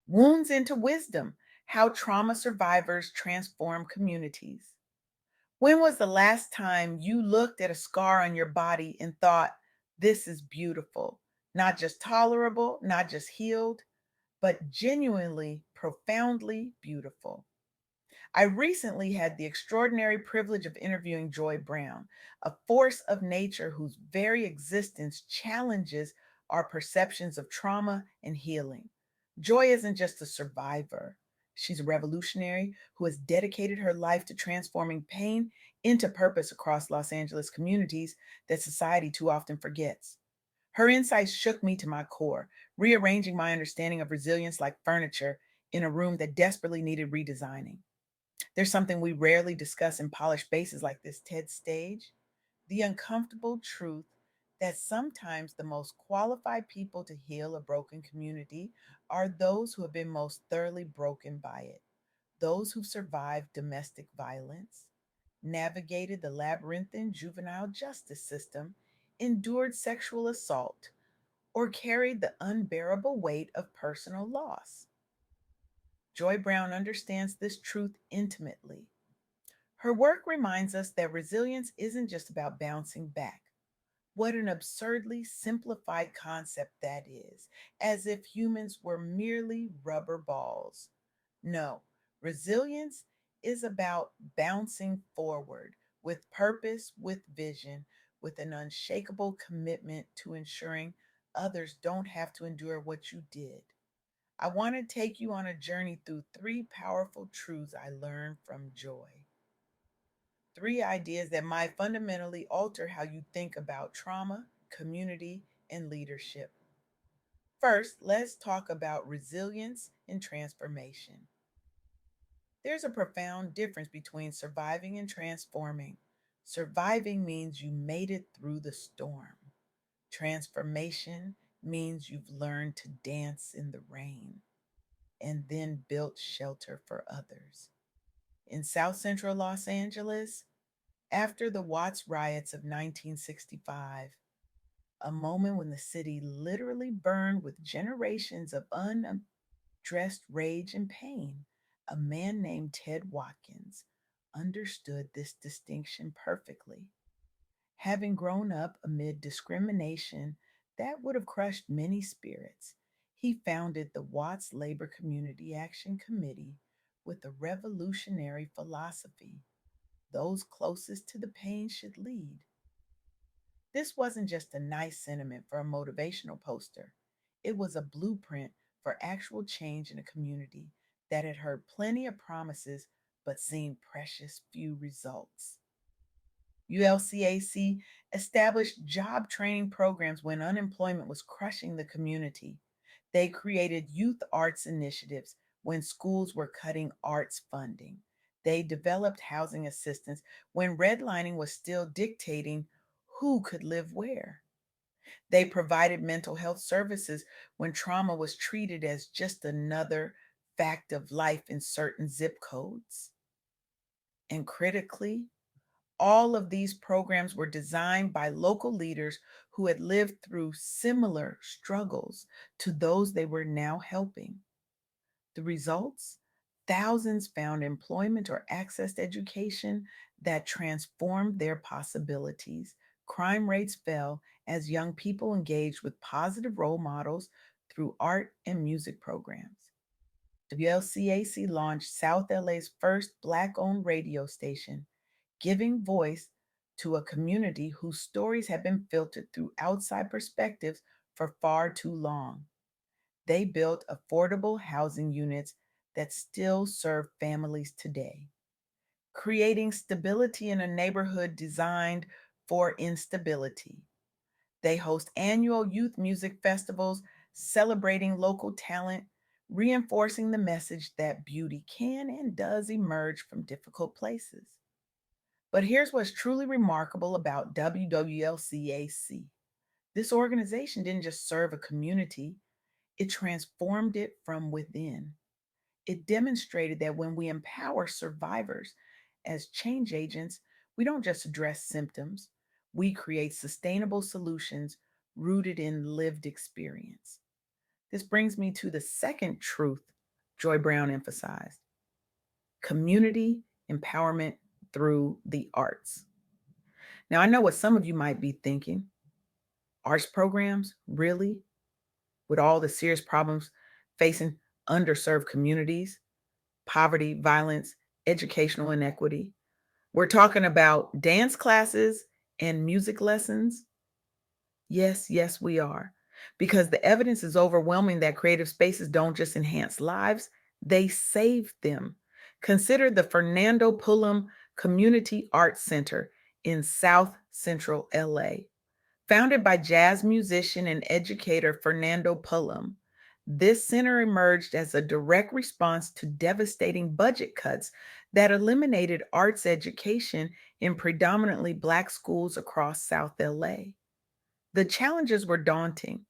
Wounds into Wisdom: How Trauma Survivors Transform Communities. When was the last time you looked at a scar on your body and thought, this is beautiful? Not just tolerable, not just healed, but genuinely, profoundly beautiful. I recently had the extraordinary privilege of interviewing Joy Brown, a force of nature whose very existence challenges our perceptions of trauma and healing. Joy isn't just a survivor, she's a revolutionary who has dedicated her life to transforming pain into purpose across Los Angeles communities that society too often forgets. Her insights shook me to my core, rearranging my understanding of resilience like furniture in a room that desperately needed redesigning. There's something we rarely discuss in polished spaces like this TED stage: the uncomfortable truth that sometimes the most qualified people to heal a broken community are those who have been most thoroughly broken by it, those who've survived domestic violence, navigated the labyrinthine juvenile justice system, endured sexual assault, or carried the unbearable weight of personal loss. Joy Brown understands this truth intimately. Her work reminds us that resilience isn't just about bouncing back. What an absurdly simplified concept that is, as if humans were merely rubber balls. No, resilience is about bouncing forward with purpose, with vision, with an unshakable commitment to ensuring others don't have to endure what you did. I want to take you on a journey through three powerful truths I learned from Joy. Three ideas that might fundamentally alter how you think about trauma, community, and leadership. First, let's talk about resilience and transformation. There's a profound difference between surviving and transforming. Surviving means you made it through the storm. Transformation means you've learned to dance in the rain and then built shelter for others. In South Central Los Angeles, after the Watts riots of 1965, a moment when the city literally burned with generations of unaddressed rage and pain, a man named Ted Watkins understood this distinction perfectly. Having grown up amid discrimination that would have crushed many spirits, he founded the Watts Labor Community Action Committee with a revolutionary philosophy: those closest to the pain should lead. This wasn't just a nice sentiment for a motivational poster, it was a blueprint for actual change in a community that had heard plenty of promises but seen precious few results. ULCAC established job training programs when unemployment was crushing the community. They created youth arts initiatives when schools were cutting arts funding. They developed housing assistance when redlining was still dictating who could live where. They provided mental health services when trauma was treated as just another fact of life in certain zip codes. And critically, all of these programs were designed by local leaders who had lived through similar struggles to those they were now helping. The results? Thousands found employment or accessed education that transformed their possibilities. Crime rates fell as young people engaged with positive role models through art and music programs. WLCAC launched South LA's first Black owned radio station, giving voice to a community whose stories have been filtered through outside perspectives for far too long. They built affordable housing units that still serve families today, creating stability in a neighborhood designed for instability. They host annual youth music festivals celebrating local talent, reinforcing the message that beauty can and does emerge from difficult places. But here's what's truly remarkable about WWLCAC. This organization didn't just serve a community, it transformed it from within. It demonstrated that when we empower survivors as change agents, we don't just address symptoms, we create sustainable solutions rooted in lived experience. This brings me to the second truth Joy Brown emphasized community empowerment through the arts. Now, I know what some of you might be thinking, arts programs, really? With all the serious problems facing underserved communities, poverty, violence, educational inequity. We're talking about dance classes and music lessons. Yes, yes, we are. Because the evidence is overwhelming that creative spaces don't just enhance lives, they save them. Consider the Fernando Pullum Community Arts Center in South Central LA. Founded by jazz musician and educator Fernando Pullum, this center emerged as a direct response to devastating budget cuts that eliminated arts education in predominantly Black schools across South LA. The challenges were daunting.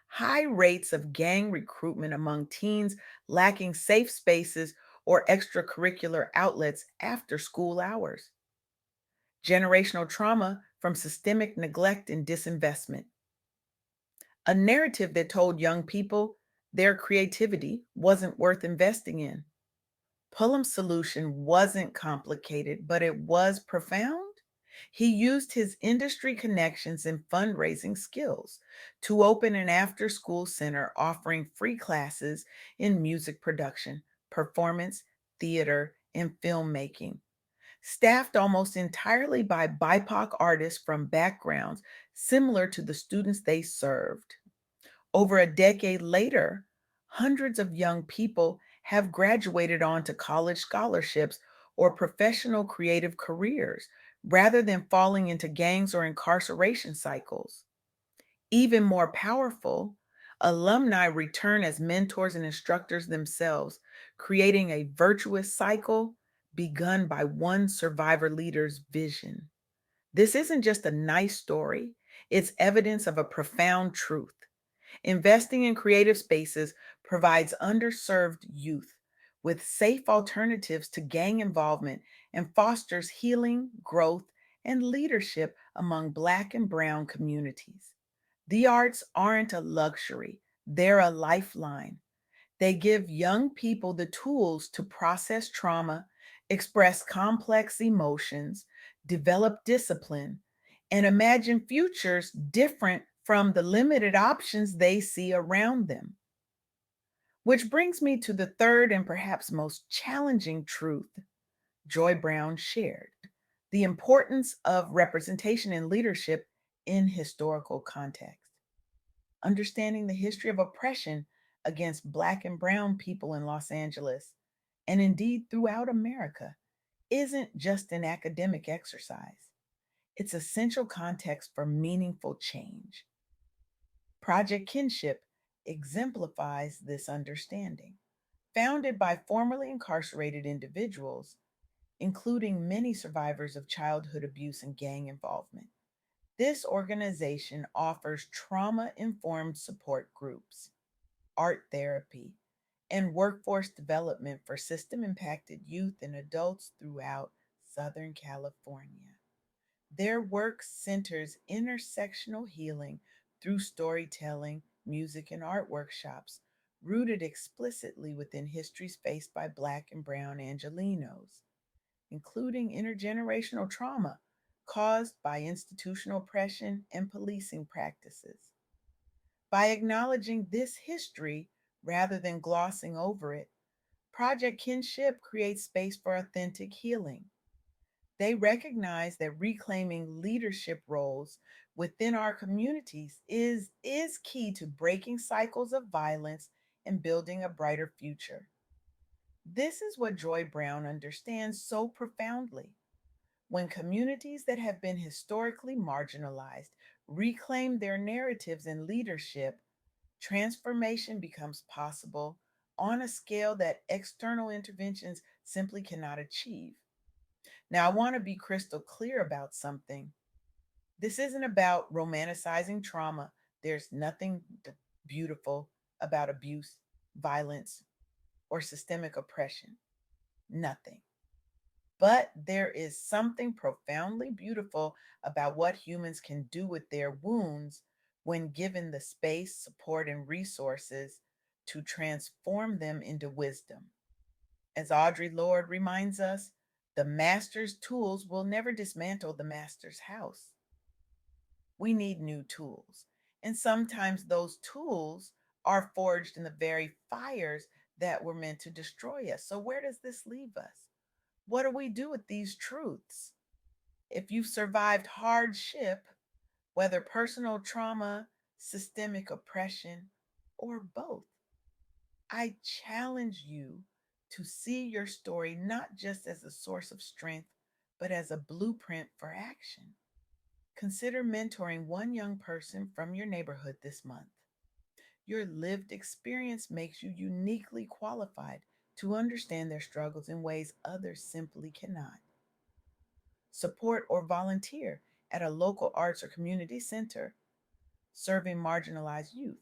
High rates of gang recruitment among teens lacking safe spaces or extracurricular outlets after school hours. Generational trauma from systemic neglect and disinvestment. A narrative that told young people their creativity wasn't worth investing in. Pullum's solution wasn't complicated, but it was profound. He used his industry connections and fundraising skills to open an after school center offering free classes in music production, performance, theater, and filmmaking. Staffed almost entirely by BIPOC artists from backgrounds similar to the students they served. Over a decade later, hundreds of young people have graduated onto college scholarships or professional creative careers rather than falling into gangs or incarceration cycles. Even more powerful, alumni return as mentors and instructors themselves, creating a virtuous cycle begun by one survivor leader's vision. This isn't just a nice story, it's evidence of a profound truth. Investing in creative spaces provides underserved youth with safe alternatives to gang involvement and fosters healing, growth, and leadership among Black and Brown communities. The arts aren't a luxury, they're a lifeline. They give young people the tools to process trauma, express complex emotions, develop discipline, and imagine futures different from the limited options they see around them. Which brings me to the third and perhaps most challenging truth Joy Brown shared the importance of representation and leadership in historical context. Understanding the history of oppression against Black and Brown people in Los Angeles, and indeed throughout America, isn't just an academic exercise. It's essential context for meaningful change. Project Kinship exemplifies this understanding. Founded by formerly incarcerated individuals, including many survivors of childhood abuse and gang involvement, this organization offers trauma informed support groups, art therapy, and workforce development for system impacted youth and adults throughout Southern California. Their work centers intersectional healing through storytelling, music, and art workshops, rooted explicitly within histories faced by Black and Brown Angelenos, including intergenerational trauma caused by institutional oppression and policing practices. By acknowledging this history rather than glossing over it, Project Kinship creates space for authentic healing. They recognize that reclaiming leadership roles within our communities is key to breaking cycles of violence and building a brighter future. This is what Joy Brown understands so profoundly. When communities that have been historically marginalized reclaim their narratives and leadership, transformation becomes possible on a scale that external interventions simply cannot achieve. Now, I want to be crystal clear about something. This isn't about romanticizing trauma. There's nothing beautiful about abuse, violence, or systemic oppression. Nothing. But there is something profoundly beautiful about what humans can do with their wounds when given the space, support, and resources to transform them into wisdom. As Audre Lorde reminds us, the master's tools will never dismantle the master's house. We need new tools. And sometimes those tools are forged in the very fires that were meant to destroy us. So, where does this leave us? What do we do with these truths? If you've survived hardship, whether personal trauma, systemic oppression, or both, I challenge you to see your story not just as a source of strength, but as a blueprint for action. Consider mentoring one young person from your neighborhood this month. Your lived experience makes you uniquely qualified to understand their struggles in ways others simply cannot. Support or volunteer at a local arts or community center serving marginalized youth.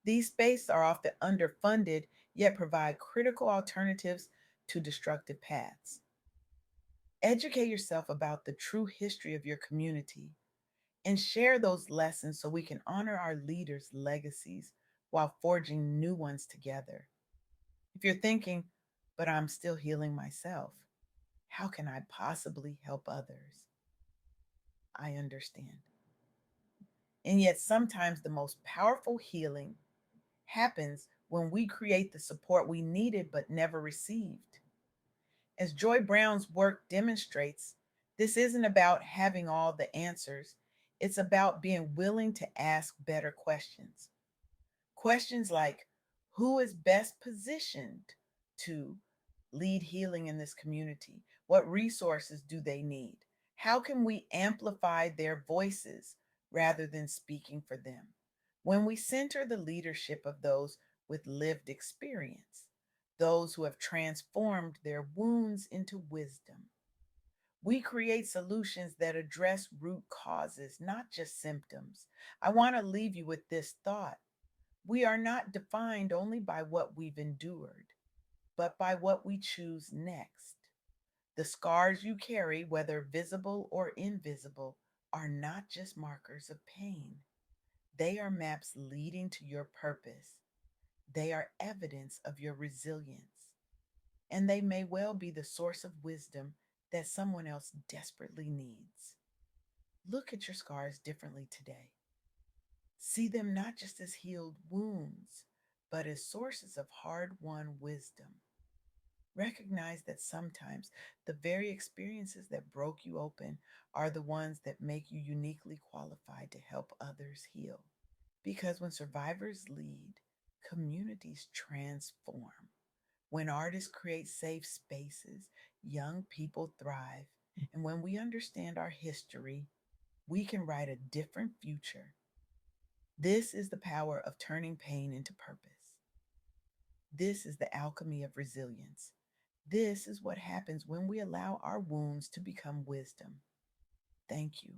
These spaces are often underfunded, yet provide critical alternatives to destructive paths. Educate yourself about the true history of your community and share those lessons so we can honor our leaders' legacies while forging new ones together. If you're thinking, but I'm still healing myself, how can I possibly help others? I understand. And yet, sometimes the most powerful healing happens when we create the support we needed but never received. As Joy Brown's work demonstrates, this isn't about having all the answers, it's about being willing to ask better questions. Questions like, who is best positioned to lead healing in this community? What resources do they need? How can we amplify their voices rather than speaking for them? When we center the leadership of those with lived experience, those who have transformed their wounds into wisdom, we create solutions that address root causes, not just symptoms. I want to leave you with this thought. We are not defined only by what we've endured, but by what we choose next. The scars you carry, whether visible or invisible, are not just markers of pain. They are maps leading to your purpose. They are evidence of your resilience. And they may well be the source of wisdom that someone else desperately needs. Look at your scars differently today. See them not just as healed wounds, but as sources of hard won wisdom. Recognize that sometimes the very experiences that broke you open are the ones that make you uniquely qualified to help others heal. Because when survivors lead, communities transform. When artists create safe spaces, young people thrive. And when we understand our history, we can write a different future. This is the power of turning pain into purpose. This is the alchemy of resilience. This is what happens when we allow our wounds to become wisdom. Thank you